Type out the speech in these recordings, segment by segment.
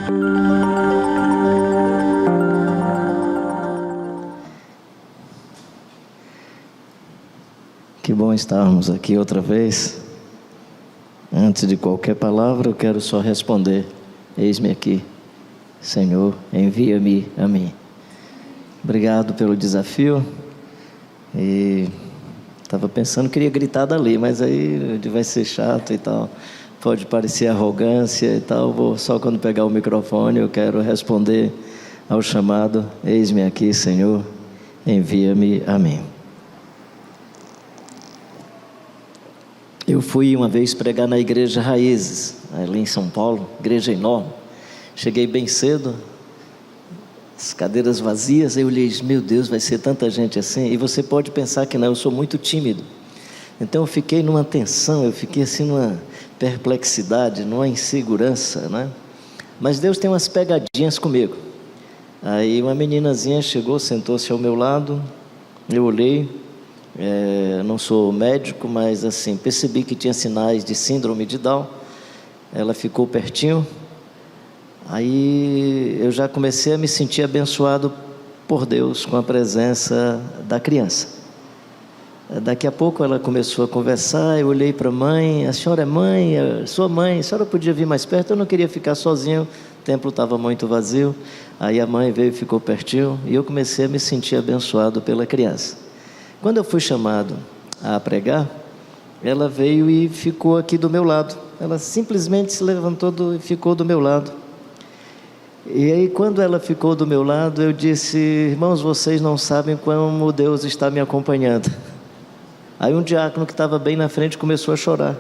Que bom estarmos aqui outra vez. Antes de qualquer palavra, eu quero só responder: eis-me aqui, Senhor, envia-me a mim. Obrigado pelo desafio. E estava pensando, queria gritar dali, mas aí vai ser chato e tal. Pode parecer arrogância e tal. Vou só quando pegar o microfone, eu quero responder ao chamado: eis-me aqui, Senhor, envia-me a mim. Eu fui uma vez pregar na igreja Raízes, ali em São Paulo, igreja enorme. Cheguei bem cedo, as cadeiras vazias, eu olhei, meu Deus, vai ser tanta gente assim. E você pode pensar que não, eu sou muito tímido. Então eu fiquei numa tensão, eu fiquei assim numa perplexidade, numa insegurança, né? Mas Deus tem umas pegadinhas comigo. Aí uma meninazinha chegou, sentou-se ao meu lado, eu olhei. Não sou médico, mas assim, percebi que tinha sinais de síndrome de Down. Ela ficou pertinho. Aí eu já comecei a me sentir abençoado por Deus com a presença da criança. Daqui a pouco ela começou a conversar. Eu olhei para a mãe: a senhora é mãe? Sua mãe, a senhora podia vir mais perto? Eu não queria ficar sozinho, o templo estava muito vazio. Aí a mãe veio e ficou pertinho, e eu comecei a me sentir abençoado pela criança. Quando eu fui chamado a pregar, ela veio e ficou aqui do meu lado. Ela simplesmente se levantou e ficou do meu lado. E aí, quando ela ficou do meu lado, eu disse: irmãos, vocês não sabem como Deus está me acompanhando. Aí um diácono que estava bem na frente começou a chorar.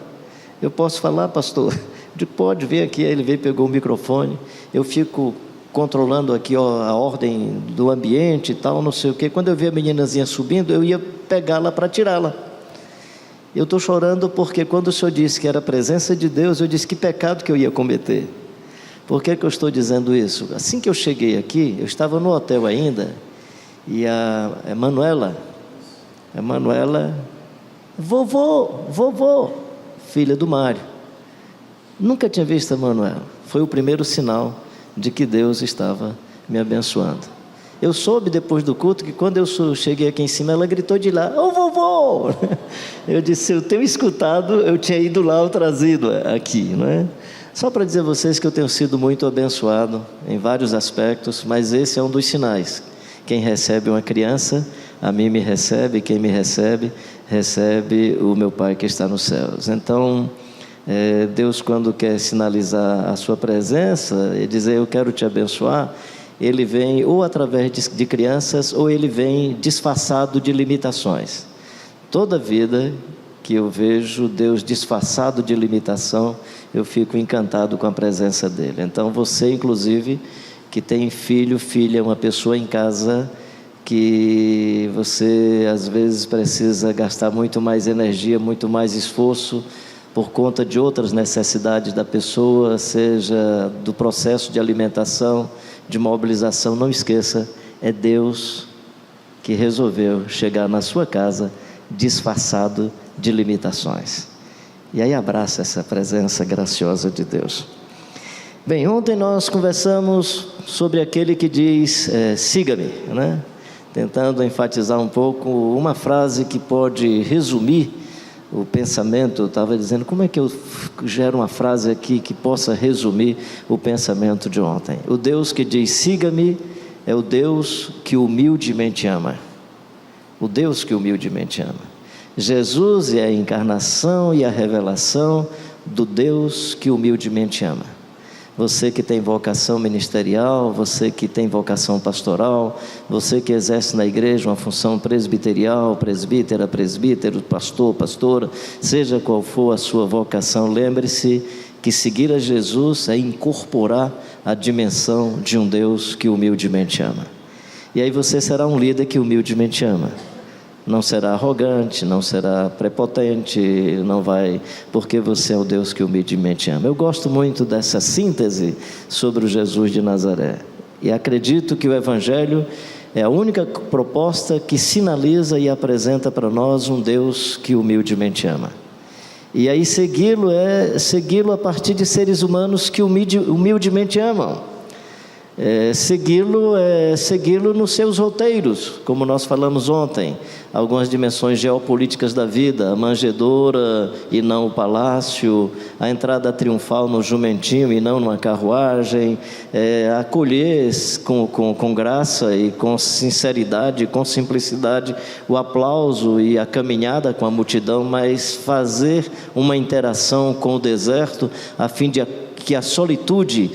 Eu posso falar, pastor? Eu disse: pode, vir aqui. Aí ele veio, pegou o microfone. Eu fico controlando aqui a ordem do ambiente e tal, não sei o que. Quando eu vi a meninazinha subindo, eu ia pegá-la para tirá-la. Eu estou chorando porque quando o senhor disse que era a presença de Deus, eu disse: que pecado que eu ia cometer. Por que eu estou dizendo isso? Assim que eu cheguei aqui, eu estava no hotel ainda, e a Manuela, vovô, filha do Mário. Nunca tinha visto a Manuela. Foi o primeiro sinal de que Deus estava me abençoando. Eu soube depois do culto que quando eu cheguei aqui em cima, ela gritou de lá: ô vovô! Eu disse: se eu tenho escutado, eu tinha ido lá ou trazido aqui, não é? Só para dizer a vocês que eu tenho sido muito abençoado em vários aspectos, mas esse é um dos sinais. Quem recebe uma criança, a mim me recebe, quem me recebe, recebe o meu Pai que está nos céus. Então, Deus, quando quer sinalizar a sua presença e dizer: eu quero te abençoar, Ele vem ou através de crianças, ou Ele vem disfarçado de limitações. Toda vida que eu vejo Deus disfarçado de limitação, eu fico encantado com a presença dEle. Então você, inclusive, que tem filho, filha, uma pessoa em casa que você às vezes precisa gastar muito mais energia, muito mais esforço, por conta de outras necessidades da pessoa, seja do processo de alimentação, de mobilização, não esqueça, é Deus que resolveu chegar na sua casa disfarçado de limitações. E aí abraça essa presença graciosa de Deus. Bem, ontem nós conversamos sobre aquele que diz: siga-me, né? Tentando enfatizar um pouco uma frase que pode resumir o pensamento. Eu estava dizendo, como é que eu gero uma frase aqui que possa resumir o pensamento de ontem? O Deus que diz siga-me é o Deus que humildemente ama. O Deus que humildemente ama. Jesus é a encarnação e a revelação do Deus que humildemente ama. Você que tem vocação ministerial, você que tem vocação pastoral, você que exerce na igreja uma função presbiterial, presbítera, presbítero, pastor, pastora, seja qual for a sua vocação, lembre-se que seguir a Jesus é incorporar a dimensão de um Deus que humildemente ama. E aí você será um líder que humildemente ama. Não será arrogante, não será prepotente, não vai, porque você é o Deus que humildemente ama. Eu gosto muito dessa síntese sobre o Jesus de Nazaré. E acredito que o Evangelho é a única proposta que sinaliza e apresenta para nós um Deus que humildemente ama. E aí segui-lo é segui-lo a partir de seres humanos que humildemente amam. Segui-lo nos seus roteiros, como nós falamos ontem, algumas dimensões geopolíticas da vida, a manjedoura e não o palácio, a entrada triunfal no jumentinho e não numa carruagem, acolher com graça e com sinceridade, com simplicidade, o aplauso e a caminhada com a multidão, mas fazer uma interação com o deserto, a fim de que a solitude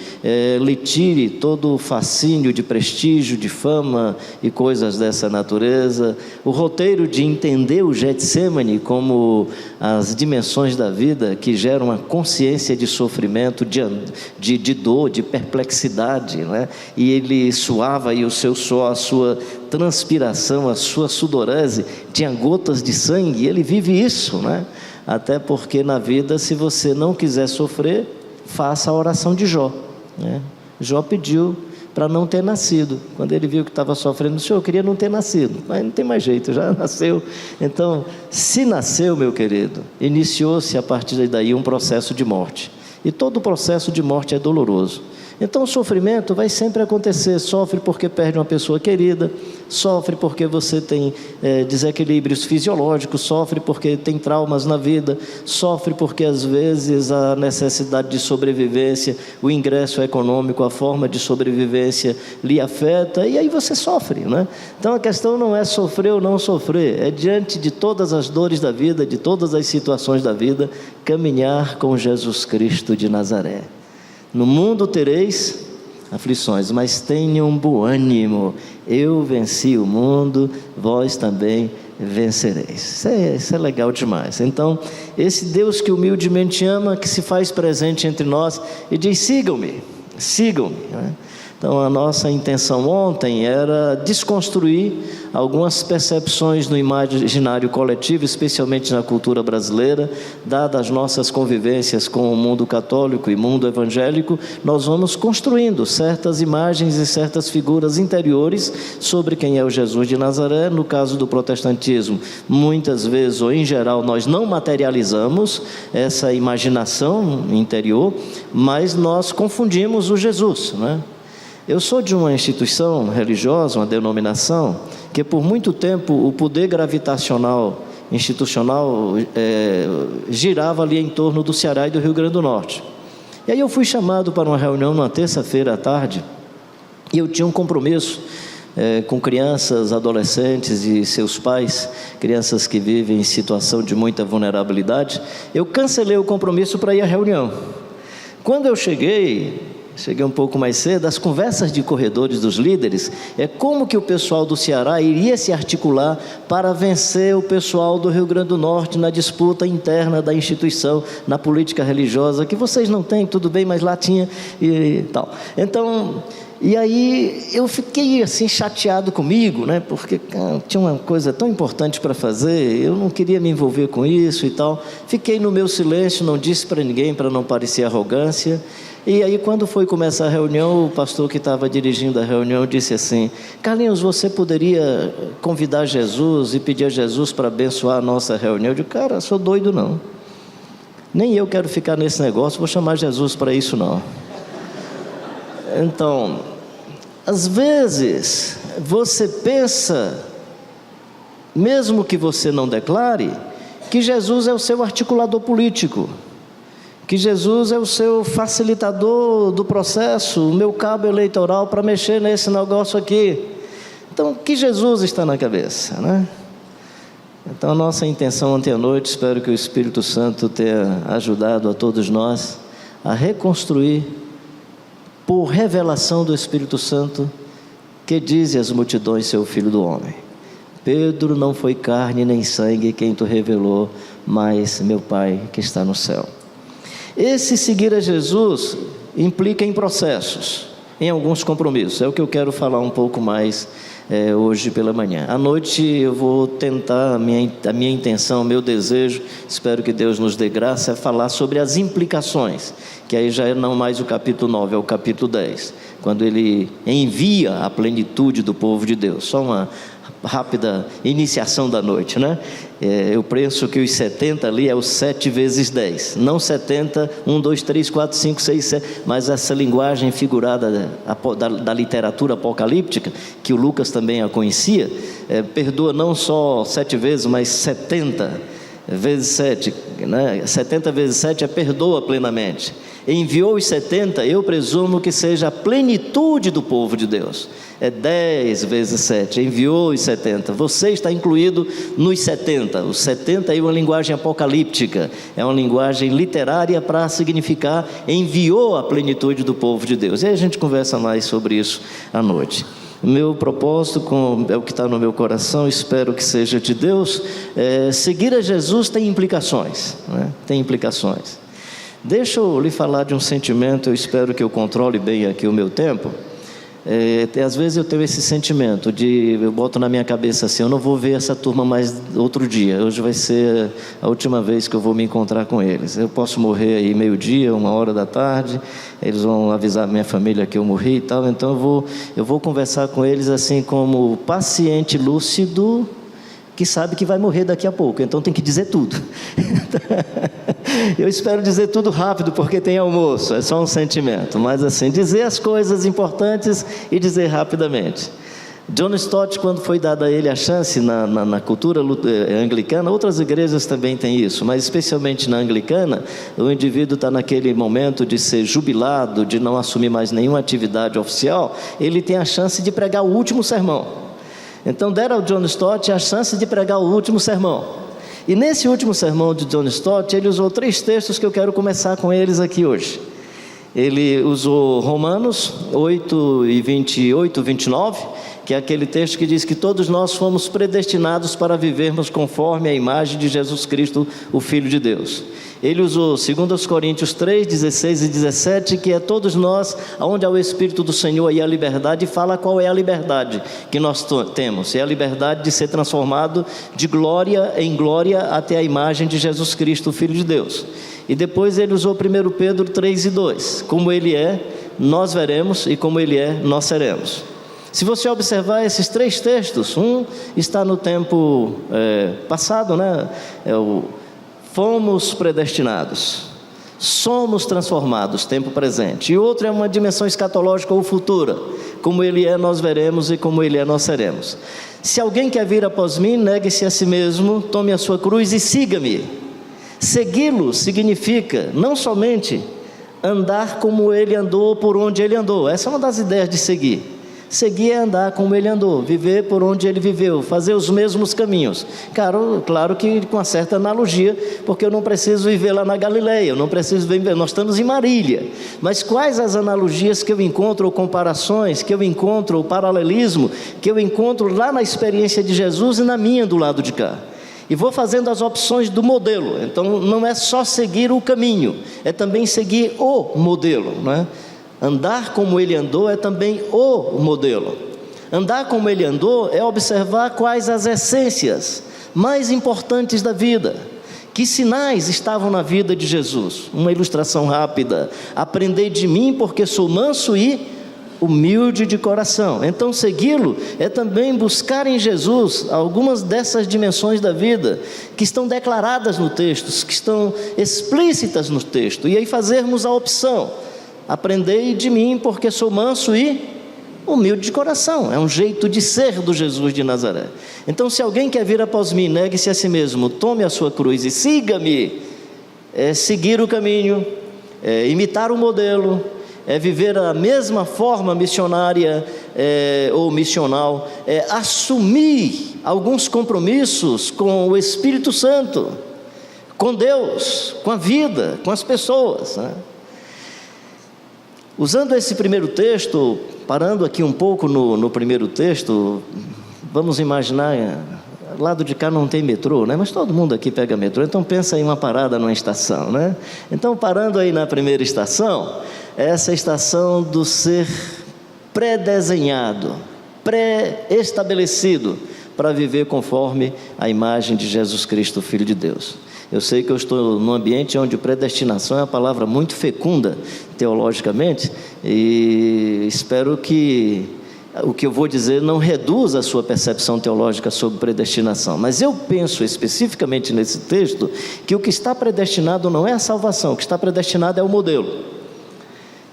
lhe tire todo o fascínio de prestígio, de fama e coisas dessa natureza. O roteiro de entender o Getsêmani como as dimensões da vida que geram uma consciência de sofrimento, de dor, de perplexidade, né? E ele suava, e o seu suor, a sua transpiração, a sua sudorese tinha gotas de sangue, e ele vive isso, né? Até porque na vida, se você não quiser sofrer, faça a oração de Jó, né? Jó pediu para não ter nascido. Quando ele viu que estava sofrendo, o Senhor queria não ter nascido, mas não tem mais jeito, já nasceu. Então, se nasceu, meu querido, iniciou-se a partir daí um processo de morte. E todo processo de morte é doloroso. Então o sofrimento vai sempre acontecer. Sofre porque perde uma pessoa querida, sofre porque você tem desequilíbrios fisiológicos, sofre porque tem traumas na vida, sofre porque às vezes a necessidade de sobrevivência, o ingresso econômico, a forma de sobrevivência lhe afeta, e aí você sofre, né? Então a questão não é sofrer ou não sofrer, é diante de todas as dores da vida, de todas as situações da vida, caminhar com Jesus Cristo de Nazaré. No mundo tereis aflições, mas tenham bom ânimo, eu venci o mundo, vós também vencereis. Isso é legal demais. Então, esse Deus que humildemente ama, que se faz presente entre nós e diz: sigam-me, né? Então a nossa intenção ontem era desconstruir algumas percepções no imaginário coletivo, especialmente na cultura brasileira, dadas as nossas convivências com o mundo católico e mundo evangélico. Nós vamos construindo certas imagens e certas figuras interiores sobre quem é o Jesus de Nazaré. No caso do protestantismo, muitas vezes, ou em geral, nós não materializamos essa imaginação interior, mas nós confundimos o Jesus, né? Eu sou de uma instituição religiosa, uma denominação, que por muito tempo o poder gravitacional institucional girava ali em torno do Ceará e do Rio Grande do Norte. E aí eu fui chamado para uma reunião numa terça-feira à tarde, e eu tinha um compromisso com crianças, adolescentes e seus pais, crianças que vivem em situação de muita vulnerabilidade. Eu cancelei o compromisso para ir à reunião. Quando eu cheguei um pouco mais cedo, as conversas de corredores dos líderes como que o pessoal do Ceará iria se articular para vencer o pessoal do Rio Grande do Norte na disputa interna da instituição, na política religiosa, que vocês não têm, tudo bem, mas lá tinha e tal. Então, e aí eu fiquei assim chateado comigo, né? Porque tinha uma coisa tão importante para fazer, eu não queria me envolver com isso e tal. Fiquei no meu silêncio, não disse para ninguém, para não parecer arrogância. E aí, quando foi começar a reunião, o pastor que estava dirigindo a reunião disse assim: Carlinhos, você poderia convidar Jesus e pedir a Jesus para abençoar a nossa reunião? Eu digo: cara, sou doido não, nem eu quero ficar nesse negócio, vou chamar Jesus para isso não. Então, às vezes você pensa, mesmo que você não declare, que Jesus é o seu articulador político, que Jesus é o seu facilitador do processo, o meu cabo eleitoral para mexer nesse negócio aqui. Então, que Jesus está na cabeça, né? Então, a nossa intenção ontem à noite, espero que o Espírito Santo tenha ajudado a todos nós a reconstruir, por revelação do Espírito Santo, que dize às multidões seu Filho do Homem: Pedro, não foi carne nem sangue quem tu revelou, mas meu Pai que está no céu. Esse seguir a Jesus implica em processos, em alguns compromissos. É o que eu quero falar um pouco mais hoje pela manhã. À noite eu vou tentar, a minha intenção, o meu desejo, espero que Deus nos dê graça, é falar sobre as implicações, que aí já é não mais o capítulo 9, é o capítulo 10, quando ele envia a plenitude do povo de Deus. Só uma rápida iniciação da noite, né? Eu penso que os 70 ali é os 7 vezes 10, não 70, 1, 2, 3, 4, 5, 6, 7, mas essa linguagem figurada da literatura apocalíptica, que o Lucas também a conhecia, perdoa não só 7 vezes, mas 70 vezes 7, né? 70 vezes 7 perdoa plenamente. Enviou os 70, eu presumo que seja a plenitude do povo de Deus. 10 vezes 7, enviou os 70. Você está incluído nos 70. Os 70 é uma linguagem apocalíptica, é uma linguagem literária para significar enviou a plenitude do povo de Deus. E aí a gente conversa mais sobre isso à noite. O meu propósito, é o que está no meu coração, espero que seja de Deus. Seguir a Jesus tem implicações, né? Tem implicações. Deixa eu lhe falar de um sentimento, eu espero que eu controle bem aqui o meu tempo. Às vezes eu tenho esse sentimento eu boto na minha cabeça assim, eu não vou ver essa turma mais outro dia, hoje vai ser a última vez que eu vou me encontrar com eles. Eu posso morrer aí 12h, 13h, eles vão avisar minha família que eu morri e tal, então eu vou conversar com eles assim como paciente lúcido, que sabe que vai morrer daqui a pouco, então tem que dizer tudo. Eu espero dizer tudo rápido, porque tem almoço, é só um sentimento, mas assim, dizer as coisas importantes e dizer rapidamente. John Stott, quando foi dada a ele a chance na cultura anglicana, outras igrejas também têm isso, mas especialmente na anglicana, o indivíduo está naquele momento de ser jubilado, de não assumir mais nenhuma atividade oficial, ele tem a chance de pregar o último sermão. Então deram ao John Stott a chance de pregar o último sermão. E nesse último sermão de John Stott, ele usou 3 textos que eu quero começar com eles aqui hoje. Ele usou Romanos 8 e 28, 29, que é aquele texto que diz que todos nós fomos predestinados para vivermos conforme a imagem de Jesus Cristo, o Filho de Deus. Ele usou 2 Coríntios 3, 16 e 17, que é todos nós, onde há o Espírito do Senhor e a liberdade, fala qual é a liberdade que nós temos. É a liberdade de ser transformado de glória em glória até a imagem de Jesus Cristo, o Filho de Deus. E depois ele usou 1 Pedro 3 e 2, como ele é, nós veremos, e como ele é, nós seremos. Se você observar esses 3 textos, um está no tempo passado, né? Fomos predestinados, somos transformados, tempo presente. E outro é uma dimensão escatológica ou futura, como ele é, nós veremos, e como ele é, nós seremos. Se alguém quer vir após mim, negue-se a si mesmo, tome a sua cruz e siga-me. Segui-lo significa não somente andar como ele andou, por onde ele andou. Essa é uma das ideias de seguir. Seguir é andar como ele andou, viver por onde ele viveu, fazer os mesmos caminhos. Claro que com uma certa analogia, porque eu não preciso viver lá na Galileia, eu não preciso viver, nós estamos em Marília. Mas quais as analogias que eu encontro, ou comparações que eu encontro, ou paralelismo que eu encontro lá na experiência de Jesus e na minha do lado de cá? E vou fazendo as opções do modelo. Então não é só seguir o caminho, é também seguir o modelo, não é? Andar como ele andou é também o modelo. Andar como ele andou é observar quais as essências mais importantes da vida. Que sinais estavam na vida de Jesus? Uma ilustração rápida. Aprendei de mim, porque sou manso e humilde de coração. Então segui-lo é também buscar em Jesus algumas dessas dimensões da vida que estão declaradas no texto, que estão explícitas no texto. E aí fazermos a opção. Aprendei de mim, porque sou manso e humilde de coração. É um jeito de ser do Jesus de Nazaré. Então, se alguém quer vir após mim, negue-se a si mesmo, tome a sua cruz e siga-me. É seguir o caminho, é imitar o modelo, é viver a mesma forma missionária ou missional, é assumir alguns compromissos com o Espírito Santo, com Deus, com a vida, com as pessoas, né? Usando esse primeiro texto, parando aqui um pouco no primeiro texto, vamos imaginar, lado de cá não tem metrô, né? Mas todo mundo aqui pega metrô, então pensa em uma parada numa estação, né? Então parando aí na primeira estação, essa estação do ser pré-desenhado, pré-estabelecido, para viver conforme a imagem de Jesus Cristo, Filho de Deus. Eu sei que eu estou num ambiente onde predestinação é uma palavra muito fecunda teologicamente, e espero que o que eu vou dizer não reduz a sua percepção teológica sobre predestinação, mas eu penso especificamente nesse texto que o que está predestinado não é a salvação, o que está predestinado é o modelo.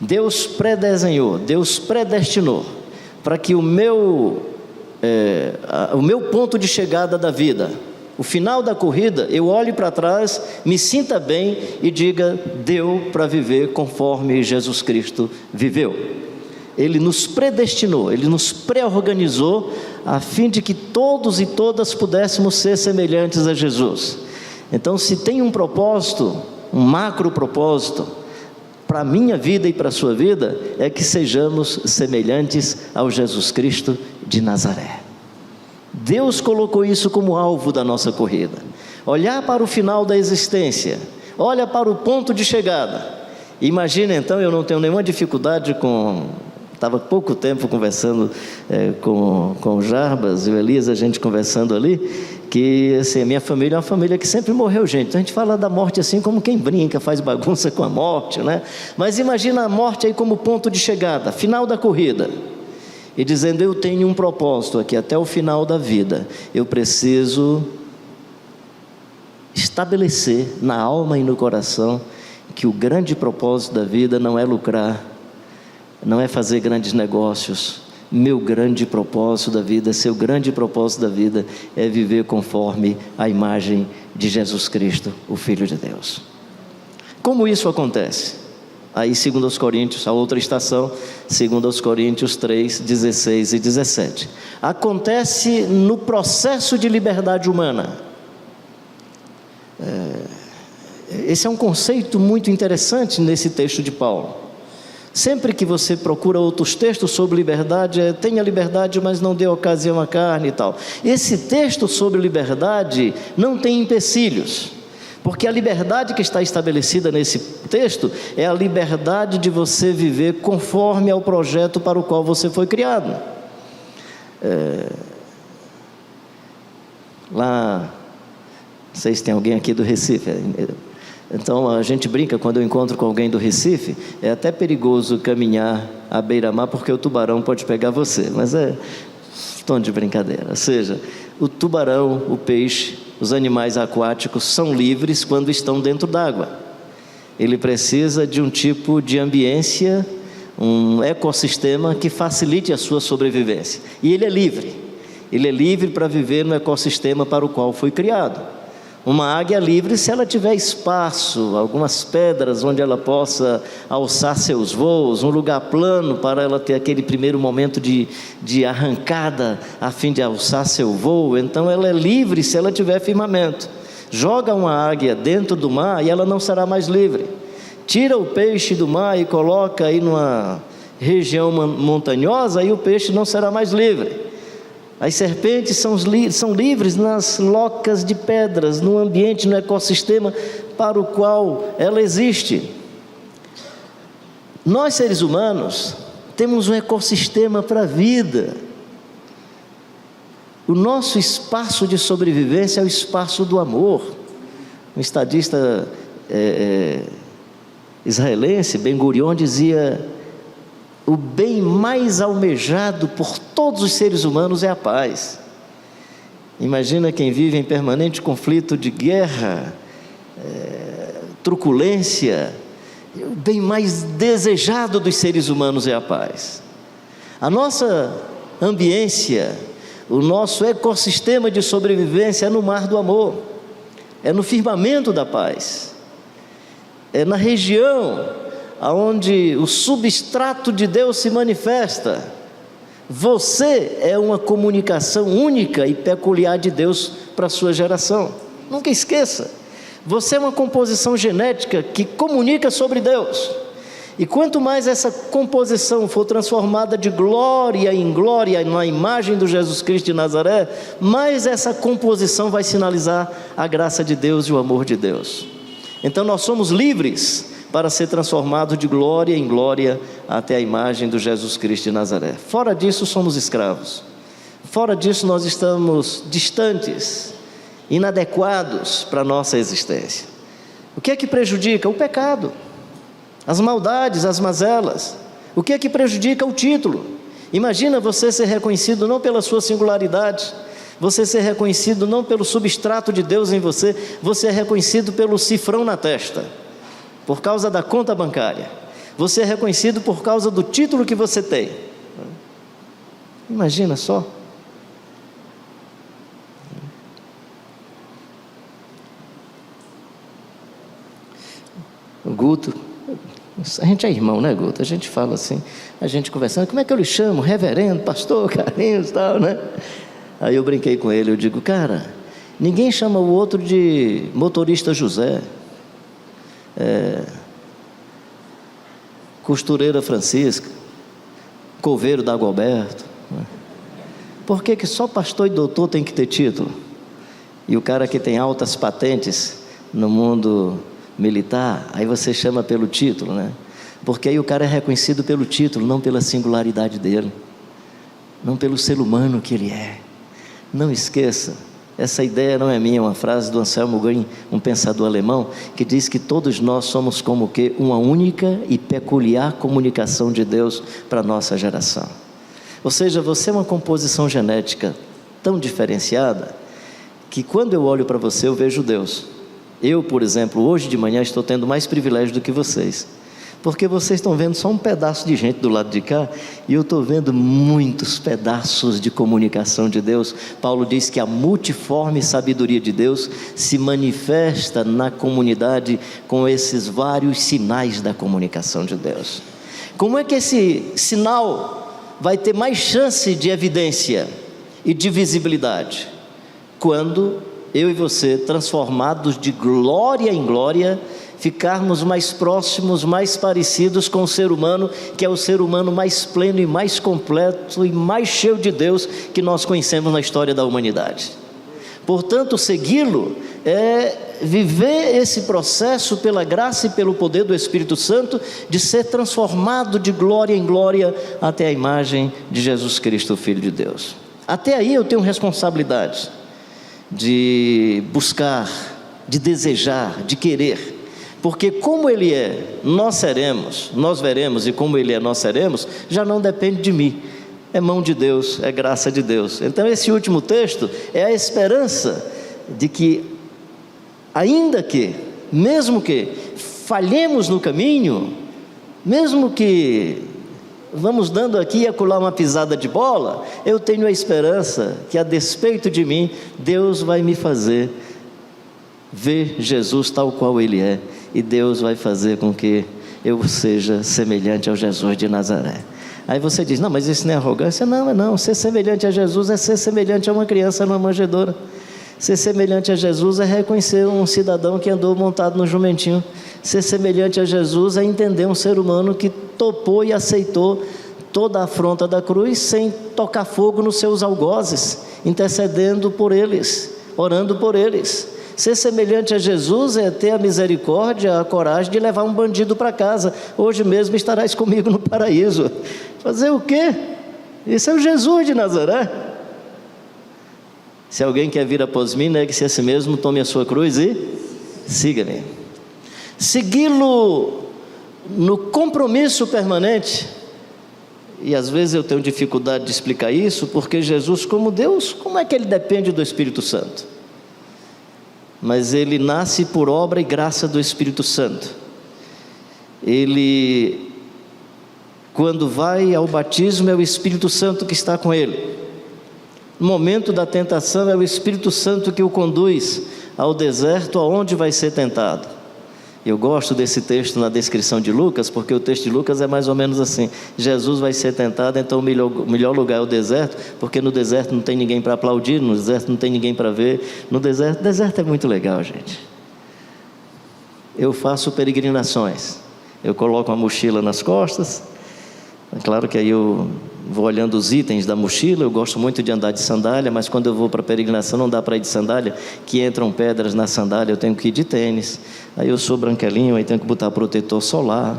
Deus predesenhou, Deus predestinou para que o meu ponto de chegada da vida, o final da corrida, eu olhe para trás, me sinta bem e diga: deu para viver conforme Jesus Cristo viveu. Ele nos predestinou, Ele nos pré-organizou a fim de que todos e todas pudéssemos ser semelhantes a Jesus. Então, se tem um propósito, um macro propósito, para a minha vida e para a sua vida, é que sejamos semelhantes ao Jesus Cristo de Nazaré. Deus colocou isso como alvo da nossa corrida. Olhar para o final da existência, olha para o ponto de chegada. Imagina então, eu não tenho nenhuma dificuldade estava há pouco tempo conversando com o Jarbas e o Elias, a gente conversando ali, que assim, a minha família é uma família que sempre morreu gente. Então a gente fala da morte assim como quem brinca, faz bagunça com a morte, né? Mas imagina a morte aí como ponto de chegada, final da corrida. E dizendo: eu tenho um propósito aqui até o final da vida. Eu preciso estabelecer na alma e no coração que o grande propósito da vida não é lucrar, não é fazer grandes negócios. Meu grande propósito da vida, seu grande propósito da vida é viver conforme a imagem de Jesus Cristo, o Filho de Deus. Como isso acontece? Aí 2 Coríntios, a outra estação, 2 Coríntios 3, 16 e 17. Acontece no processo de liberdade humana. Esse é um conceito muito interessante nesse texto de Paulo. Sempre que você procura outros textos sobre liberdade, tenha liberdade, mas não dê ocasião à carne e tal. Esse texto sobre liberdade não tem empecilhos, porque a liberdade que está estabelecida nesse texto é a liberdade de você viver conforme ao projeto para o qual você foi criado. Lá, não sei se tem alguém aqui do Recife. Então a gente brinca, quando eu encontro com alguém do Recife, é até perigoso caminhar à beira-mar, porque o tubarão pode pegar você, mas é tom de brincadeira. Ou seja, o tubarão, o peixe, os animais aquáticos são livres quando estão dentro d'água. Ele precisa de um tipo de ambiência, um ecossistema que facilite a sua sobrevivência, e ele é livre para viver no ecossistema para o qual foi criado. Uma águia livre se ela tiver espaço, algumas pedras onde ela possa alçar seus voos, um lugar plano para ela ter aquele primeiro momento de arrancada a fim de alçar seu voo. Então ela é livre se ela tiver firmamento. Joga uma águia dentro do mar e ela não será mais livre. Tira o peixe do mar e coloca aí numa região montanhosa e o peixe não será mais livre. As serpentes são livres nas locas de pedras, no ambiente, no ecossistema para o qual ela existe. Nós, seres humanos, temos um ecossistema para a vida. O nosso espaço de sobrevivência é o espaço do amor. Um estadista israelense, Ben-Gurion, dizia: o bem mais almejado por todos os seres humanos é a paz. Imagina quem vive em permanente conflito de guerra, truculência. O bem mais desejado dos seres humanos é a paz. A nossa ambiência, o nosso ecossistema de sobrevivência é no mar do amor, é no firmamento da paz, é na região onde o substrato de Deus se manifesta. Você é uma comunicação única e peculiar de Deus para a sua geração. Nunca esqueça, você é uma composição genética que comunica sobre Deus. E quanto mais essa composição for transformada de glória em glória na imagem do Jesus Cristo de Nazaré, mais essa composição vai sinalizar a graça de Deus e o amor de Deus. Então nós somos livres para ser transformado de glória em glória até a imagem do Jesus Cristo de Nazaré. Fora disso, somos escravos. Fora disso, nós estamos distantes, inadequados para a nossa existência. O que é que prejudica? O pecado, as maldades, as mazelas. O que é que prejudica? O título. Imagina você ser reconhecido não pela sua singularidade, você ser reconhecido não pelo substrato de Deus em você, você é reconhecido pelo cifrão na testa, por causa da conta bancária, você é reconhecido por causa do título que você tem. Imagina só. O Guto, a gente é irmão, né, Guto? A gente fala assim, a gente conversando, como é que eu lhe chamo? Reverendo, pastor, Carlinhos e tal, né? Aí eu brinquei com ele, eu digo, cara, ninguém chama o outro de motorista José, costureira Francisca, coveiro Dagoberto. Por que só pastor e doutor tem que ter título? E o cara que tem altas patentes no mundo militar, aí você chama pelo título, né? Porque aí o cara é reconhecido pelo título, não pela singularidade dele, não pelo ser humano que ele é. Não esqueça, essa ideia não é minha, é uma frase do Anselmo Green, um pensador alemão, que diz que todos nós somos como que uma única e peculiar comunicação de Deus para a nossa geração. Ou seja, você é uma composição genética tão diferenciada, que quando eu olho para você eu vejo Deus. Eu, por exemplo, hoje de manhã estou tendo mais privilégio do que vocês, porque vocês estão vendo só um pedaço de gente do lado de cá, e eu estou vendo muitos pedaços de comunicação de Deus. Paulo diz que a multiforme sabedoria de Deus se manifesta na comunidade com esses vários sinais da comunicação de Deus. Como é que esse sinal vai ter mais chance de evidência e de visibilidade? Quando eu e você, transformados de glória em glória, ficarmos mais próximos, mais parecidos com o ser humano, que é o ser humano mais pleno e mais completo e mais cheio de Deus que nós conhecemos na história da humanidade. Portanto, segui-lo é viver esse processo pela graça e pelo poder do Espírito Santo, de ser transformado de glória em glória até a imagem de Jesus Cristo, o Filho de Deus. Até aí eu tenho responsabilidade de buscar, de desejar, de querer, porque como Ele é, nós seremos, nós veremos, e como Ele é, nós seremos, já não depende de mim, é mão de Deus, é graça de Deus. Então esse último texto é a esperança de que, ainda que, mesmo que falhemos no caminho, mesmo que vamos dando aqui e acolá uma pisada de bola, eu tenho a esperança que, a despeito de mim, Deus vai me fazer ver Jesus tal qual Ele é, e Deus vai fazer com que eu seja semelhante ao Jesus de Nazaré. Aí você diz, não, mas isso não é arrogância? Não, não, ser semelhante a Jesus é ser semelhante a uma criança numa manjedoura. Ser semelhante a Jesus é reconhecer um cidadão que andou montado no jumentinho. Ser semelhante a Jesus é entender um ser humano que topou e aceitou toda a afronta da cruz sem tocar fogo nos seus algozes, intercedendo por eles, orando por eles. Ser semelhante a Jesus é ter a misericórdia, a coragem de levar um bandido para casa. Hoje mesmo estarás comigo no paraíso. Fazer o quê? Esse é o Jesus de Nazaré. Se alguém quer vir após mim, negue-se a si mesmo, tome a sua cruz e siga-me. Segui-lo no compromisso permanente. E às vezes eu tenho dificuldade de explicar isso, porque Jesus, como Deus, como é que Ele depende do Espírito Santo? Mas Ele nasce por obra e graça do Espírito Santo. Ele, quando vai ao batismo, é o Espírito Santo que está com Ele. No momento da tentação, é o Espírito Santo que o conduz ao deserto, aonde vai ser tentado. Eu gosto desse texto na descrição de Lucas, porque o texto de Lucas é mais ou menos assim: Jesus vai ser tentado, então o melhor lugar é o deserto, porque no deserto não tem ninguém para aplaudir, no deserto não tem ninguém para ver. No deserto é muito legal, gente. Eu faço peregrinações, eu coloco uma mochila nas costas. É claro que aí eu vou olhando os itens da mochila. Eu gosto muito de andar de sandália, mas quando eu vou para a peregrinação não dá para ir de sandália, que entram pedras na sandália, eu tenho que ir de tênis. Aí eu sou branquelinho, aí tenho que botar protetor solar.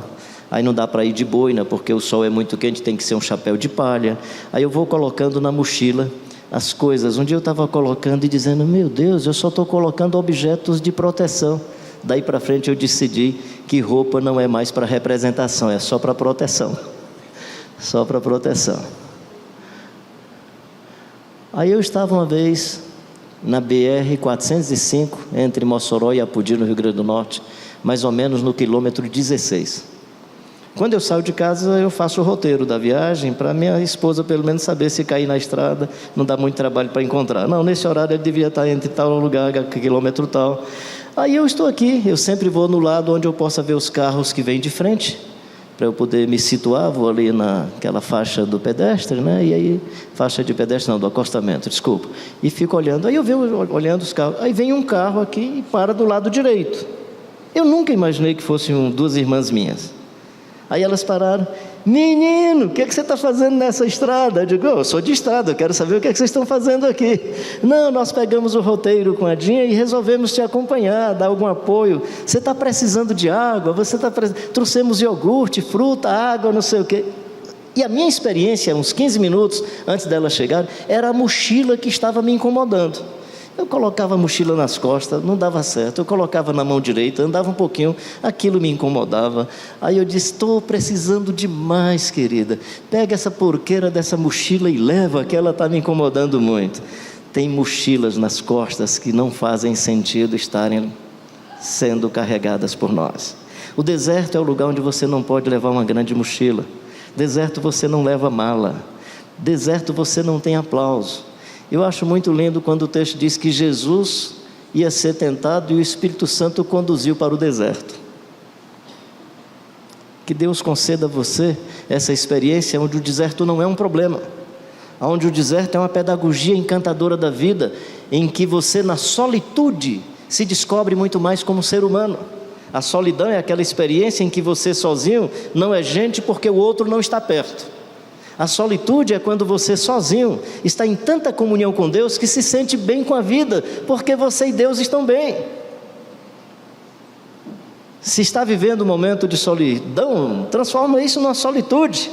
Aí não dá para ir de boina, porque o sol é muito quente, tem que ser um chapéu de palha. Aí eu vou colocando na mochila as coisas. Um dia eu estava colocando e dizendo, meu Deus, eu só estou colocando objetos de proteção. Daí para frente eu decidi que roupa não é mais para representação, é só para proteção. Só para proteção. Aí eu estava uma vez na BR-405, entre Mossoró e Apodi, no Rio Grande do Norte, mais ou menos no quilômetro 16. Quando eu saio de casa, eu faço o roteiro da viagem, para minha esposa pelo menos saber se cair na estrada, não dá muito trabalho para encontrar. Não, nesse horário ele devia estar entre tal lugar, quilômetro tal. Aí eu estou aqui, eu sempre vou no lado onde eu possa ver os carros que vêm de frente, para eu poder me situar. Vou ali naquela faixa do pedestre, né? E aí, faixa de pedestre não, do acostamento, desculpa. E fico olhando, aí eu vejo olhando os carros, aí vem um carro aqui e para do lado direito. Eu nunca imaginei que fossem duas irmãs minhas. Aí elas pararam: menino, o que você está fazendo nessa estrada? Eu digo: eu sou de estrada, eu quero saber o que vocês estão fazendo aqui. Não, nós pegamos o roteiro com a Dinha e resolvemos te acompanhar, dar algum apoio. Você está precisando de água? Trouxemos iogurte, fruta, água, não sei o quê. E a minha experiência, uns 15 minutos antes dela chegar, era a mochila que estava me incomodando. Eu colocava a mochila nas costas, não dava certo. Eu colocava na mão direita, andava um pouquinho, aquilo me incomodava. Aí eu disse: estou precisando demais, querida. Pega essa porqueira dessa mochila e leva, que ela está me incomodando muito. Tem mochilas nas costas que não fazem sentido estarem sendo carregadas por nós. O deserto é o lugar onde você não pode levar uma grande mochila. Deserto você não leva mala. Deserto você não tem aplauso. Eu acho muito lindo quando o texto diz que Jesus ia ser tentado e o Espírito Santo o conduziu para o deserto. Que Deus conceda a você essa experiência onde o deserto não é um problema, onde o deserto é uma pedagogia encantadora da vida, em que você, na solitude, se descobre muito mais como ser humano. A solidão é aquela experiência em que você sozinho não é gente porque o outro não está perto. A solitude é quando você sozinho está em tanta comunhão com Deus que se sente bem com a vida, porque você e Deus estão bem. Se está vivendo um momento de solidão, transforma isso numa solitude.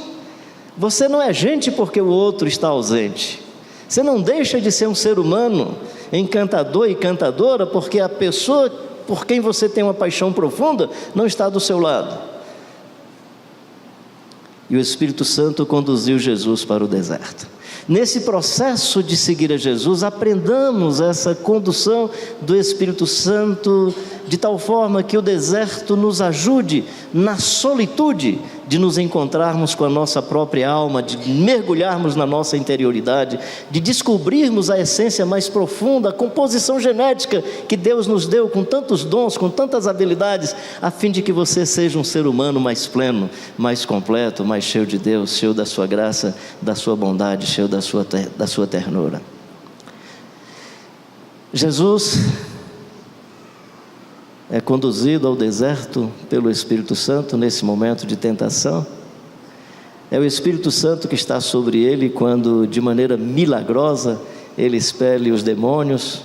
Você não é gente porque o outro está ausente. Você não deixa de ser um ser humano encantador e encantadora porque a pessoa por quem você tem uma paixão profunda não está do seu lado. E o Espírito Santo conduziu Jesus para o deserto. Nesse processo de seguir a Jesus, aprendamos essa condução do Espírito Santo, de tal forma que o deserto nos ajude na solitude de nos encontrarmos com a nossa própria alma, de mergulharmos na nossa interioridade, de descobrirmos a essência mais profunda, a composição genética que Deus nos deu com tantos dons, com tantas habilidades, a fim de que você seja um ser humano mais pleno, mais completo, mais cheio de Deus, cheio da sua graça, da sua bondade, cheio da sua ternura. Jesus é conduzido ao deserto pelo Espírito Santo nesse momento de tentação. É o Espírito Santo que está sobre ele quando, de maneira milagrosa, ele expele os demônios.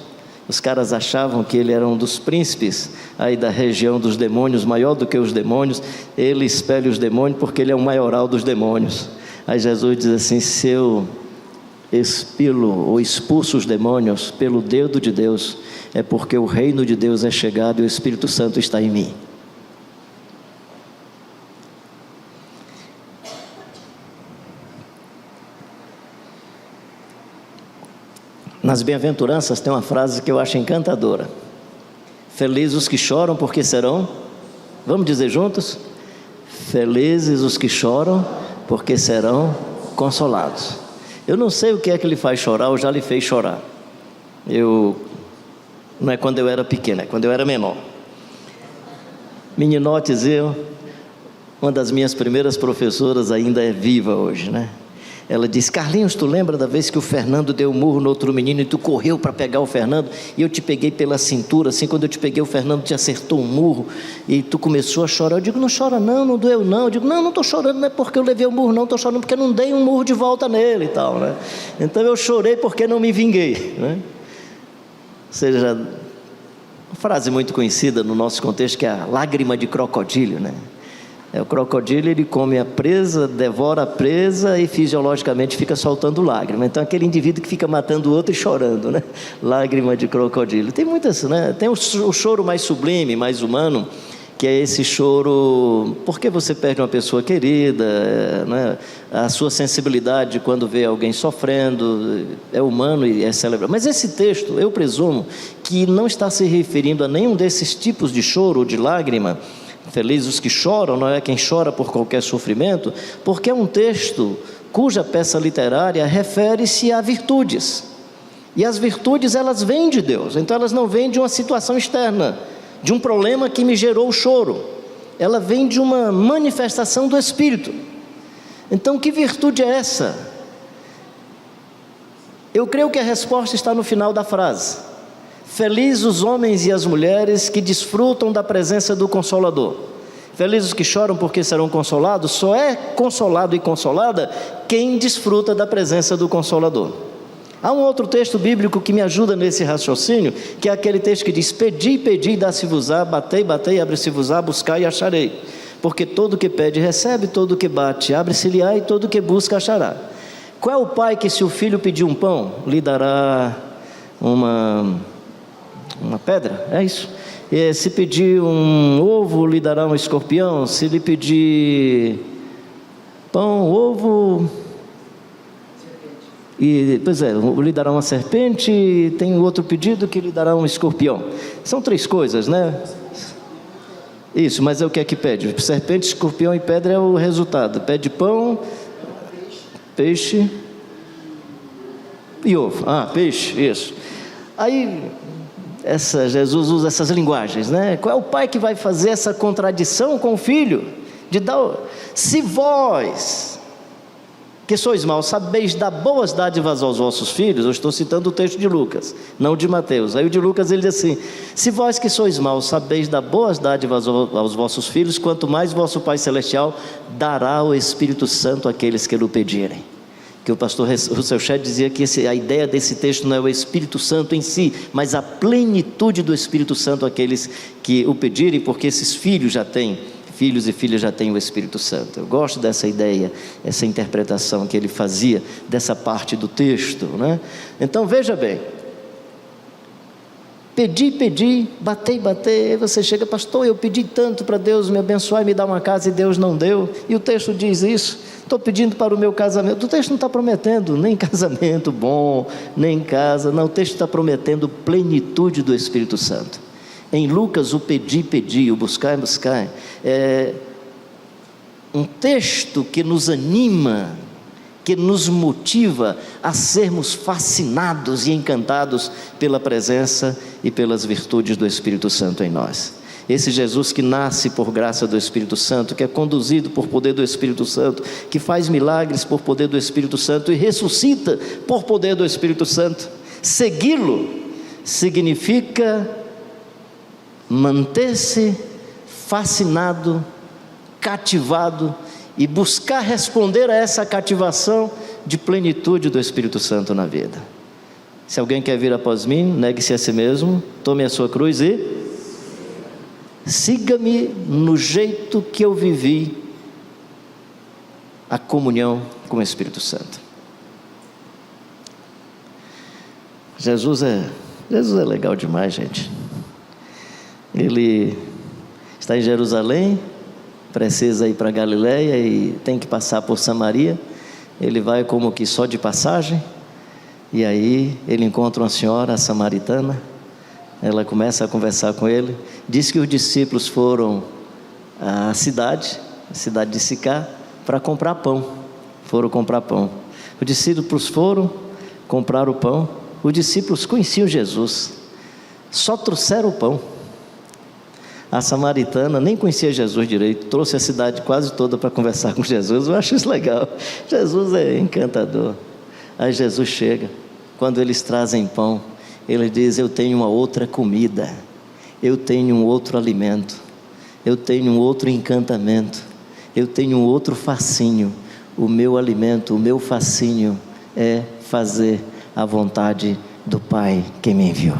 Os caras achavam que ele era um dos príncipes aí da região dos demônios, maior do que os demônios. Ele expele os demônios porque ele é o maioral dos demônios. Aí Jesus diz assim: se eu expilo ou expulso os demônios pelo dedo de Deus, é porque o reino de Deus é chegado e o Espírito Santo está em mim. Nas bem-aventuranças tem uma frase que eu acho encantadora: felizes os que choram porque serão, vamos dizer juntos? Felizes os que choram porque serão consolados. Eu não sei o que é que lhe faz chorar ou já lhe fez chorar. Não é quando eu era pequeno, é quando eu era menor. Meninotes, uma das minhas primeiras professoras ainda é viva hoje, né? Ela disse: Carlinhos, tu lembra da vez que o Fernando deu um murro no outro menino e tu correu para pegar o Fernando e eu te peguei pela cintura, assim, quando eu te peguei o Fernando te acertou um murro e tu começou a chorar. Eu digo: não chora não, não doeu não. Eu digo: não estou chorando, não é porque eu levei o murro não, estou chorando porque não dei um murro de volta nele e tal, né? Então eu chorei porque não me vinguei, né? Ou seja, uma frase muito conhecida no nosso contexto, que é a lágrima de crocodilo, né? O crocodilo, ele come a presa, devora a presa e fisiologicamente fica soltando lágrima. Então aquele indivíduo que fica matando o outro e chorando, né? Lágrima de crocodilo. Tem muitas, né? Tem o choro mais sublime, mais humano, que é esse choro porque você perde uma pessoa querida, né? A sua sensibilidade quando vê alguém sofrendo, é humano e é celebrado. Mas esse texto, eu presumo, que não está se referindo a nenhum desses tipos de choro ou de lágrima. Felizes os que choram, não é quem chora por qualquer sofrimento, porque é um texto cuja peça literária refere-se a virtudes. E as virtudes, elas vêm de Deus, então elas não vêm de uma situação externa, de um problema que me gerou o choro. Ela vem de uma manifestação do Espírito. Então, que virtude é essa? Eu creio que a resposta está no final da frase. Felizes os homens e as mulheres que desfrutam da presença do Consolador. Felizes os que choram porque serão consolados. Só é consolado e consolada quem desfruta da presença do Consolador. Há um outro texto bíblico que me ajuda nesse raciocínio, que é aquele texto que diz: pedi, pedi, dá-se-vos-á, batei, batei, abre-se-vos-á, buscai e acharei. Porque todo que pede recebe, todo que bate abre-se-lhe-á, e todo que busca achará. Qual é o pai que, se o filho pedir um pão, lhe dará uma pedra? É isso. E se pedir um ovo, lhe dará um escorpião. Se lhe pedir pão, ovo, lhe dará uma serpente. E tem outro pedido que lhe dará um escorpião. São 3 coisas, né? Isso, mas é o que é que pede? Serpente, escorpião e pedra é o resultado. Pede pão, peixe e ovo. Peixe, isso. Aí, Jesus usa essas linguagens, né? Qual é o pai que vai fazer essa contradição com o filho? Se vós, que sois maus, sabeis dar boas dádivas aos vossos filhos. Eu estou citando o texto de Lucas, não de Mateus. Aí o de Lucas ele diz assim: se vós que sois maus sabeis dar boas dádivas aos vossos filhos, quanto mais vosso Pai Celestial dará o Espírito Santo àqueles que lhe pedirem. Que o pastor Russell Shedd dizia que a ideia desse texto não é o Espírito Santo em si, mas a plenitude do Espírito Santo àqueles que o pedirem, porque esses filhos e filhas já têm o Espírito Santo. Eu gosto dessa ideia, essa interpretação que ele fazia dessa parte do texto, né? Então veja bem, pedi, batei, aí você chega: pastor, eu pedi tanto para Deus me abençoar e me dar uma casa e Deus não deu, e o texto diz isso. Estou pedindo para o meu casamento. O texto não está prometendo nem casamento bom, nem casa, não. O texto está prometendo plenitude do Espírito Santo. Em Lucas, o pedi, o buscar, é um texto que nos anima, que nos motiva a sermos fascinados e encantados pela presença e pelas virtudes do Espírito Santo em nós. Esse Jesus que nasce por graça do Espírito Santo, que é conduzido por poder do Espírito Santo, que faz milagres por poder do Espírito Santo e ressuscita por poder do Espírito Santo. Segui-lo significa manter-se fascinado, cativado e buscar responder a essa cativação de plenitude do Espírito Santo na vida. Se alguém quer vir após mim, negue-se a si mesmo, tome a sua cruz e siga-me no jeito que eu vivi a comunhão com o Espírito Santo. Jesus é legal demais, gente. Ele está em Jerusalém, precisa ir para Galiléia e tem que passar por Samaria. Ele vai como que só de passagem, e aí ele encontra uma senhora, a samaritana. Ela começa a conversar com ele. Diz que os discípulos foram à cidade de Sicá, para comprar pão. Foram comprar pão. Os discípulos foram comprar o pão. Os discípulos conheciam Jesus, só trouxeram o pão. A samaritana nem conhecia Jesus direito, trouxe a cidade quase toda para conversar com Jesus. Eu acho isso legal. Jesus é encantador. Aí Jesus chega, quando eles trazem pão, ele diz: eu tenho uma outra comida, eu tenho um outro alimento, eu tenho um outro encantamento, eu tenho um outro fascínio. O meu alimento, o meu fascínio é fazer a vontade do Pai que me enviou.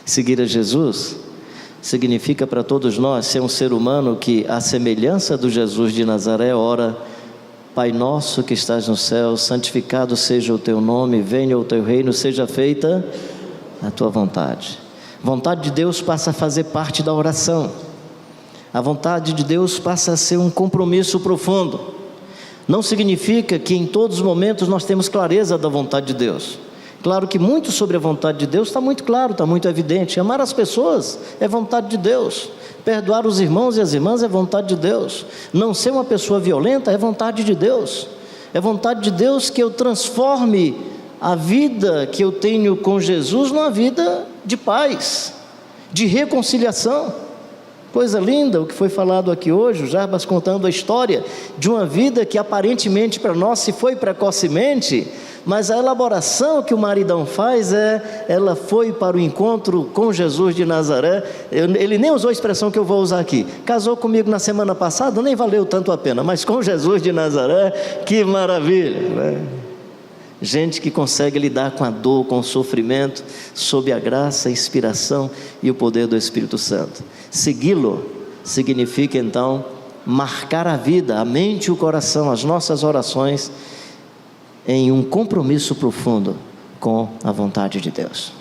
Seguir a Jesus significa para todos nós ser um ser humano que, à semelhança do Jesus de Nazaré, ora: Pai nosso que estás no céu, santificado seja o teu nome, venha o teu reino, seja feita a tua vontade. A vontade de Deus passa a fazer parte da oração. A vontade de Deus passa a ser um compromisso profundo. Não significa que em todos os momentos nós temos clareza da vontade de Deus. Claro que muito sobre a vontade de Deus está muito claro, está muito evidente. Amar as pessoas é vontade de Deus. Perdoar os irmãos e as irmãs é vontade de Deus. Não ser uma pessoa violenta é vontade de Deus. É vontade de Deus que eu transforme a vida que eu tenho com Jesus numa vida de paz, de reconciliação. Coisa linda o que foi falado aqui hoje, o Jarbas contando a história de uma vida que aparentemente para nós se foi precocemente, mas a elaboração que o maridão faz ela foi para o encontro com Jesus de Nazaré. Ele nem usou a expressão que eu vou usar aqui, casou comigo na semana passada, nem valeu tanto a pena, mas com Jesus de Nazaré, que maravilha, né? Gente que consegue lidar com a dor, com o sofrimento, sob a graça, a inspiração e o poder do Espírito Santo. Segui-lo significa então marcar a vida, a mente e o coração, as nossas orações em um compromisso profundo com a vontade de Deus.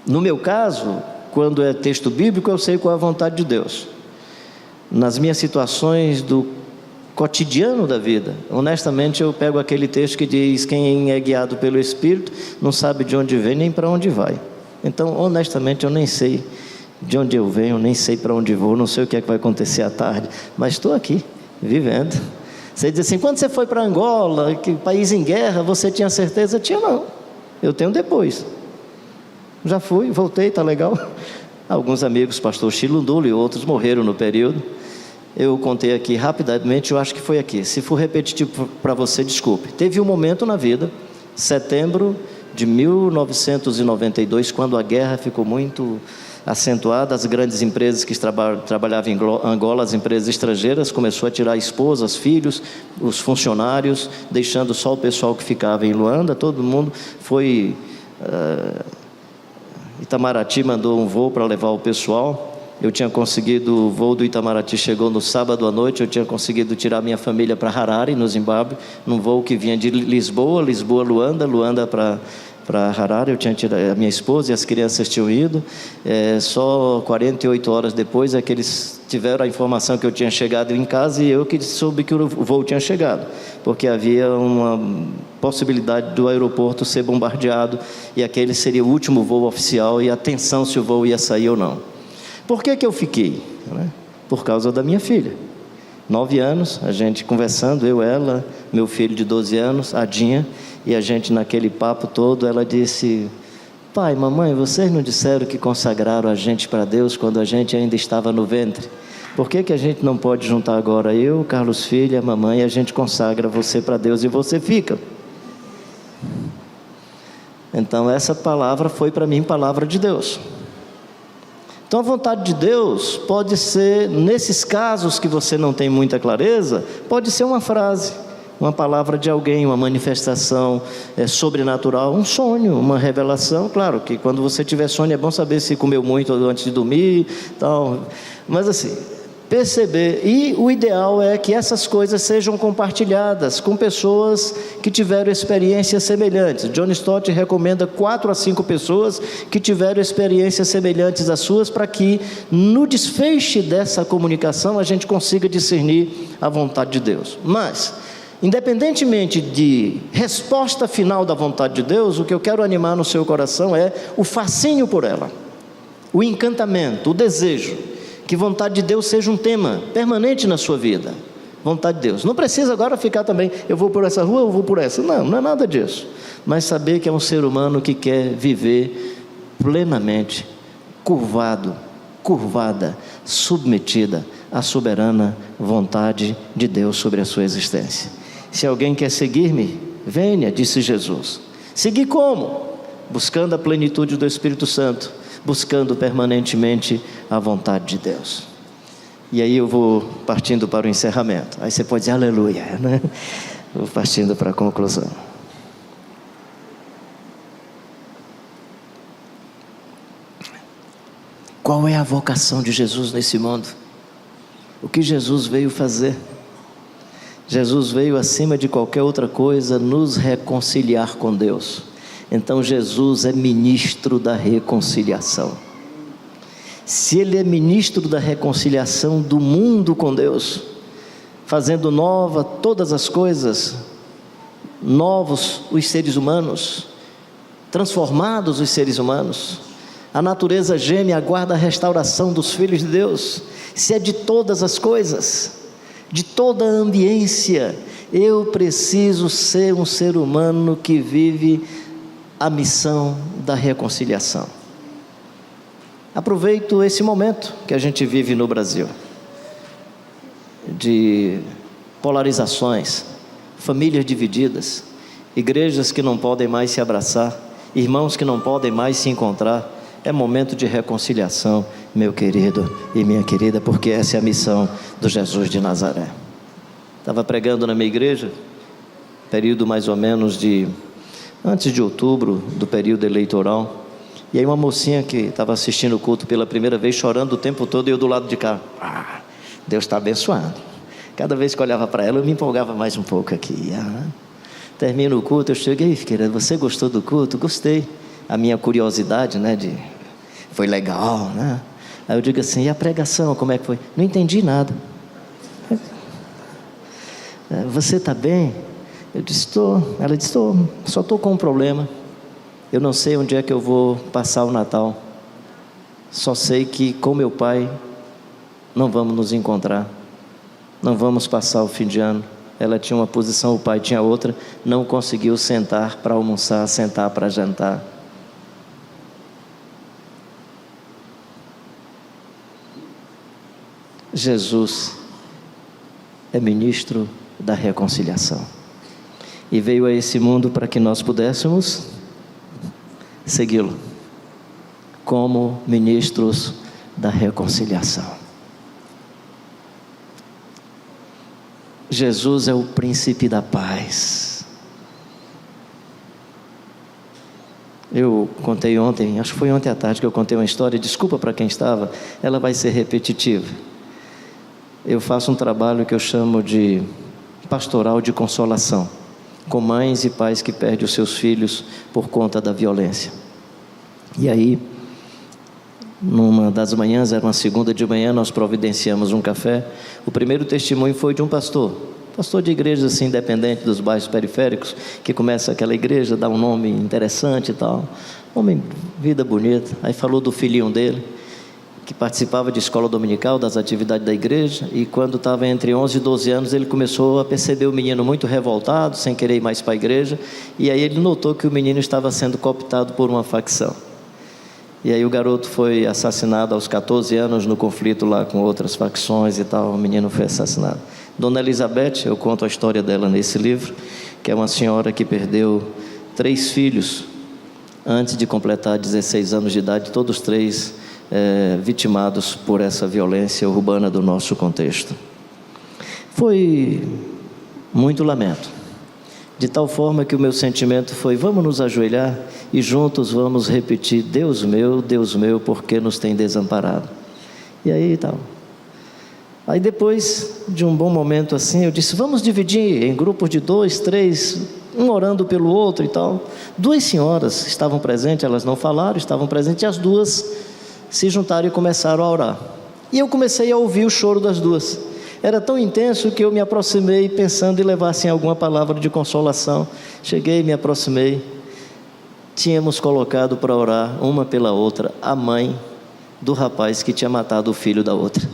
No meu caso, quando é texto bíblico, eu sei qual é a vontade de Deus. Nas minhas situações do cotidiano da vida, honestamente eu pego aquele texto que diz: quem é guiado pelo Espírito não sabe de onde vem nem para onde vai. Então honestamente eu nem sei de onde eu venho, nem sei para onde vou, não sei o que é que vai acontecer à tarde, mas estou aqui, vivendo. Você diz assim: quando você foi para Angola, que país em guerra, você tinha certeza? Tinha não, eu tenho depois. Já fui, voltei, está legal. Alguns amigos, pastor Chilundulo e outros morreram no período. Eu contei aqui rapidamente, eu acho que foi aqui. Se for repetitivo para você, desculpe. Teve um momento na vida, setembro de 1992, quando a guerra ficou muito acentuada, as grandes empresas que trabalhavam em Angola, as empresas estrangeiras, começou a tirar esposas, filhos, os funcionários, deixando só o pessoal que ficava em Luanda. Todo mundo foi... Itamaraty mandou um voo para levar o pessoal. Eu tinha conseguido, o voo do Itamaraty chegou no sábado à noite, eu tinha conseguido tirar minha família para Harare, no Zimbábue, num voo que vinha de Lisboa, Luanda para Harare. Eu tinha tirado, a minha esposa e as crianças tinham ido, só 48 horas depois é que eles tiveram a informação que eu tinha chegado em casa, e eu que soube que o voo tinha chegado, porque havia uma possibilidade do aeroporto ser bombardeado, e aquele seria o último voo oficial, e atenção se o voo ia sair ou não. Por que eu fiquei? Por causa da minha filha. 9 anos, a gente conversando, eu, ela, meu filho de 12 anos, Adinha, e a gente naquele papo todo, ela disse: pai, mamãe, vocês não disseram que consagraram a gente para Deus quando a gente ainda estava no ventre? Por que a gente não pode juntar agora eu, Carlos Filho, a mamãe, e a gente consagra você para Deus e você fica? Então essa palavra foi para mim palavra de Deus. Então a vontade de Deus pode ser, nesses casos que você não tem muita clareza, pode ser uma frase, uma palavra de alguém, uma manifestação sobrenatural, um sonho, uma revelação. Claro que quando você tiver sonho é bom saber se comeu muito antes de dormir, tal. Mas assim, perceber, e o ideal é que essas coisas sejam compartilhadas com pessoas que tiveram experiências semelhantes. John Stott recomenda 4 a 5 pessoas que tiveram experiências semelhantes às suas, para que no desfecho dessa comunicação a gente consiga discernir a vontade de Deus. Mas, independentemente de resposta final da vontade de Deus, o que eu quero animar no seu coração é o fascínio por ela, o encantamento, o desejo, que vontade de Deus seja um tema permanente na sua vida. Vontade de Deus. Não precisa agora ficar também, eu vou por essa rua, eu vou por essa. Não é nada disso. Mas saber que é um ser humano que quer viver plenamente, curvada, submetida à soberana vontade de Deus sobre a sua existência. Se alguém quer seguir-me, venha, disse Jesus. Seguir como? Buscando a plenitude do Espírito Santo, buscando permanentemente a vontade de Deus. E aí eu vou partindo para o encerramento. Aí você pode dizer aleluia, né? Vou partindo para a conclusão. Qual é a vocação de Jesus nesse mundo? O que Jesus veio fazer? Jesus veio, acima de qualquer outra coisa, nos reconciliar com Deus. Então Jesus é ministro da reconciliação. se Ele é ministro da reconciliação do mundo com Deus, fazendo nova todas as coisas, novos os seres humanos, transformados os seres humanos, a natureza geme aguarda a restauração dos filhos de Deus. Se é de todas as coisas, de toda a ambiência, eu preciso ser um ser humano que vive a missão da reconciliação. Aproveito esse momento que a gente vive no Brasil, de polarizações, famílias divididas, igrejas que não podem mais se abraçar, irmãos que não podem mais se encontrar. É momento de reconciliação, meu querido e minha querida, porque essa é a missão do Jesus de Nazaré. Estava pregando na minha igreja, período mais ou menos de antes de outubro, do período eleitoral, e aí uma mocinha que estava assistindo o culto pela primeira vez, chorando o tempo todo, e eu do lado de cá, Deus está abençoando. Cada vez que eu olhava para ela, eu me empolgava mais um pouco aqui. Termina o culto, eu cheguei, querida, você gostou do culto? Gostei. A minha curiosidade, né, foi legal, né? Aí eu digo assim, e a pregação, como é que foi? Não entendi nada. Você está bem? Eu disse, estou. Ela disse, estou, só estou com um problema. Eu não sei onde é que eu vou passar o Natal. Só sei que com meu pai não vamos nos encontrar. Não vamos passar o fim de ano. Ela tinha uma posição, o pai tinha outra. Não conseguiu sentar para almoçar, sentar para jantar. Jesus é ministro da reconciliação e veio a esse mundo para que nós pudéssemos segui-lo como ministros da reconciliação. Jesus é o príncipe da paz. Eu contei ontem, acho que foi ontem à tarde que eu contei uma história, desculpa para quem estava, ela vai ser repetitiva. Eu faço um trabalho que eu chamo de pastoral de consolação, com mães e pais que perdem os seus filhos por conta da violência. E aí, numa das manhãs, era uma segunda de manhã, nós providenciamos um café. O primeiro testemunho foi de um pastor de igreja assim, independente dos bairros periféricos, que começa aquela igreja, dá um nome interessante e tal, homem, vida bonita. Aí falou do filhinho dele, que participava de escola dominical, das atividades da igreja, e quando estava entre 11 e 12 anos, ele começou a perceber o menino muito revoltado, sem querer ir mais para a igreja, e aí ele notou que o menino estava sendo cooptado por uma facção. E aí o garoto foi assassinado aos 14 anos no conflito lá com outras facções e tal, o menino foi assassinado. Dona Elizabeth, eu conto a história dela nesse livro, que é uma senhora que perdeu 3 filhos antes de completar 16 anos de idade, todos 3 vitimados por essa violência urbana do nosso contexto. Foi muito lamento, de tal forma que o meu sentimento foi, vamos nos ajoelhar e juntos vamos repetir, Deus meu, por que nos tem desamparado? E aí tal. Aí depois de um bom momento assim, eu disse, vamos dividir em grupos de 2, 3, um orando pelo outro e tal. 2 senhoras estavam presentes, elas não falaram, estavam presentes, e as 2 se juntaram e começaram a orar. E eu comecei a ouvir o choro das 2. Era tão intenso que eu me aproximei pensando em levar assim alguma palavra de consolação. Cheguei, me aproximei. Tínhamos colocado para orar uma pela outra a mãe do rapaz que tinha matado o filho da outra.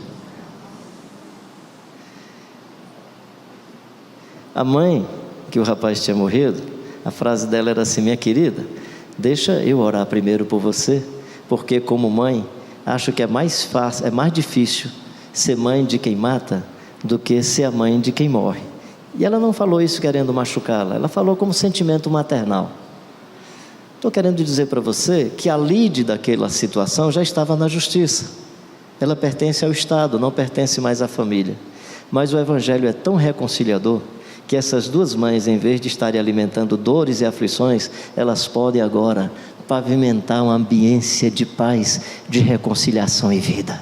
A mãe que o rapaz tinha morrido, a frase dela era assim, minha querida, deixa eu orar primeiro por você, porque como mãe, acho que é mais fácil, é mais difícil ser mãe de quem mata do que ser a mãe de quem morre. E ela não falou isso querendo machucá-la, ela falou como sentimento maternal. Estou querendo dizer para você que a lide daquela situação já estava na justiça. Ela pertence ao Estado, não pertence mais à família. Mas o Evangelho é tão reconciliador que essas 2 mães, em vez de estarem alimentando dores e aflições, elas podem agora pavimentar uma ambiência de paz, de reconciliação e vida.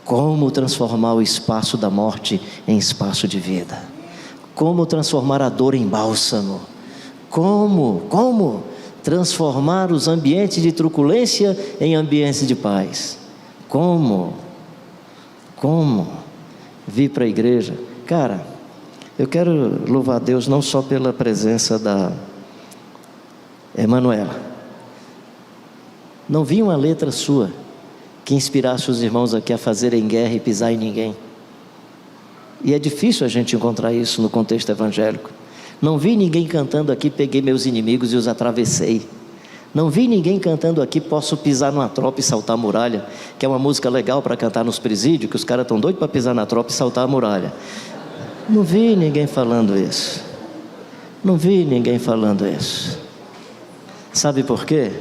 Como transformar o espaço da morte em espaço de vida? Como transformar a dor em bálsamo? Como transformar os ambientes de truculência em ambientes de paz? Como vir para a igreja? Cara, eu quero louvar a Deus não só pela presença da Emanuela. Não vi uma letra sua que inspirasse os irmãos aqui a fazerem guerra e pisar em ninguém. E é difícil a gente encontrar isso no contexto evangélico. Não vi ninguém cantando aqui, peguei meus inimigos e os atravessei. Não vi ninguém cantando aqui, posso pisar numa tropa e saltar a muralha, que é uma música legal para cantar nos presídios, que os caras estão doidos para pisar na tropa e saltar a muralha. Não vi ninguém falando isso. Não vi ninguém falando isso. Sabe por quê?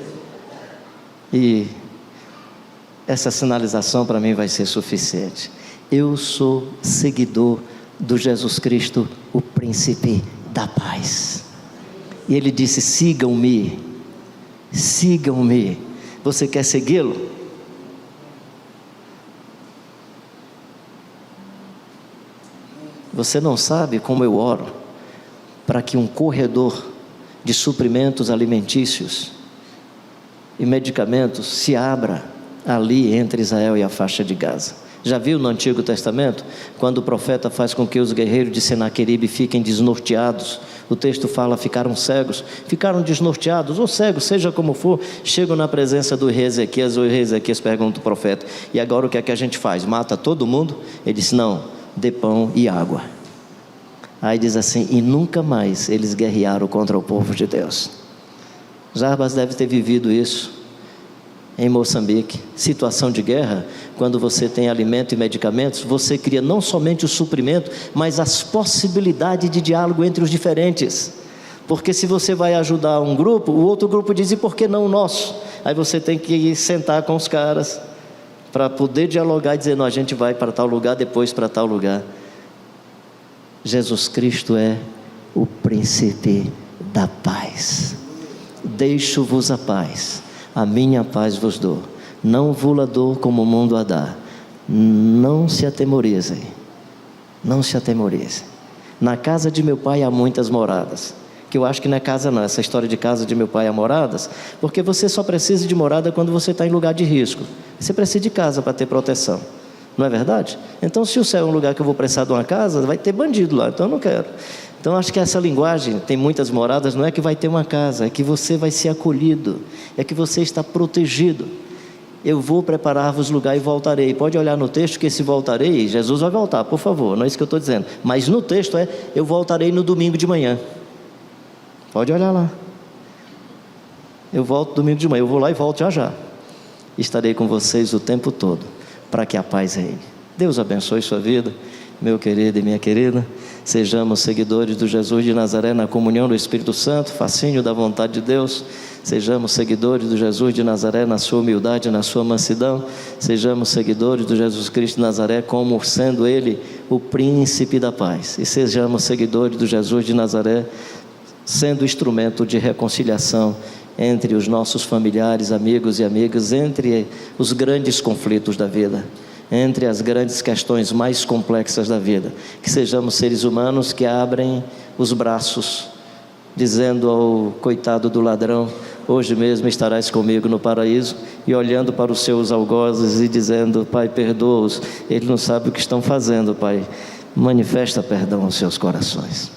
E essa sinalização para mim vai ser suficiente. Eu sou seguidor do Jesus Cristo, o príncipe da paz. E ele disse: sigam-me, sigam-me. Você quer segui-lo? Você não sabe como eu oro para que um corredor de suprimentos alimentícios e medicamentos se abra ali entre Israel e a faixa de Gaza. Já viu no Antigo Testamento, quando o profeta faz com que os guerreiros de Senaqueribe fiquem desnorteados? O texto fala, ficaram cegos, ficaram desnorteados, ou cegos, seja como for, chegam na presença do rei Ezequias. O rei Ezequias pergunta ao profeta: e agora o que é que a gente faz? Mata todo mundo? Ele disse: não, dê pão e água. Aí diz assim: e nunca mais eles guerrearam contra o povo de Deus. Jarbas deve ter vivido isso em Moçambique. Situação de guerra, quando você tem alimento e medicamentos, você cria não somente o suprimento, mas as possibilidades de diálogo entre os diferentes. Porque se você vai ajudar um grupo, o outro grupo diz: e por que não o nosso? Aí você tem que sentar com os caras para poder dialogar e dizer: não, a gente vai para tal lugar, depois para tal lugar. Jesus Cristo é o príncipe da paz. Deixo-vos a paz, a minha paz vos dou, não vou-la dou como o mundo a dá. Não se atemorizem, não se atemorizem. Na casa de meu pai há muitas moradas. Que eu acho que não é casa não, essa história de casa de meu pai há moradas, porque você só precisa de morada quando você está em lugar de risco. Você precisa de casa para ter proteção, não é verdade? Então, se o céu é um lugar que eu vou precisar de uma casa, vai ter bandido lá, então eu não quero. Então, acho que essa linguagem, tem muitas moradas, não é que vai ter uma casa, é que você vai ser acolhido, é que você está protegido. Eu vou preparar-vos lugar e voltarei. Pode olhar no texto que esse voltarei, Jesus vai voltar, por favor, não é isso que eu estou dizendo. Mas no texto é: eu voltarei no domingo de manhã. Pode olhar lá. Eu volto domingo de manhã, eu vou lá e volto já já. Estarei com vocês o tempo todo, para que a paz reine. Deus abençoe sua vida, meu querido e minha querida. Sejamos seguidores do Jesus de Nazaré na comunhão do Espírito Santo, fascínio da vontade de Deus. Sejamos seguidores do Jesus de Nazaré na sua humildade, na sua mansidão. Sejamos seguidores do Jesus Cristo de Nazaré como sendo Ele o príncipe da paz. E sejamos seguidores do Jesus de Nazaré sendo instrumento de reconciliação entre os nossos familiares, amigos e amigas, entre os grandes conflitos da vida, entre as grandes questões mais complexas da vida. Que sejamos seres humanos que abrem os braços, dizendo ao coitado do ladrão: hoje mesmo estarás comigo no paraíso, e olhando para os seus algozes e dizendo: Pai, perdoa-os, eles não sabem o que estão fazendo, Pai. Manifesta perdão aos seus corações.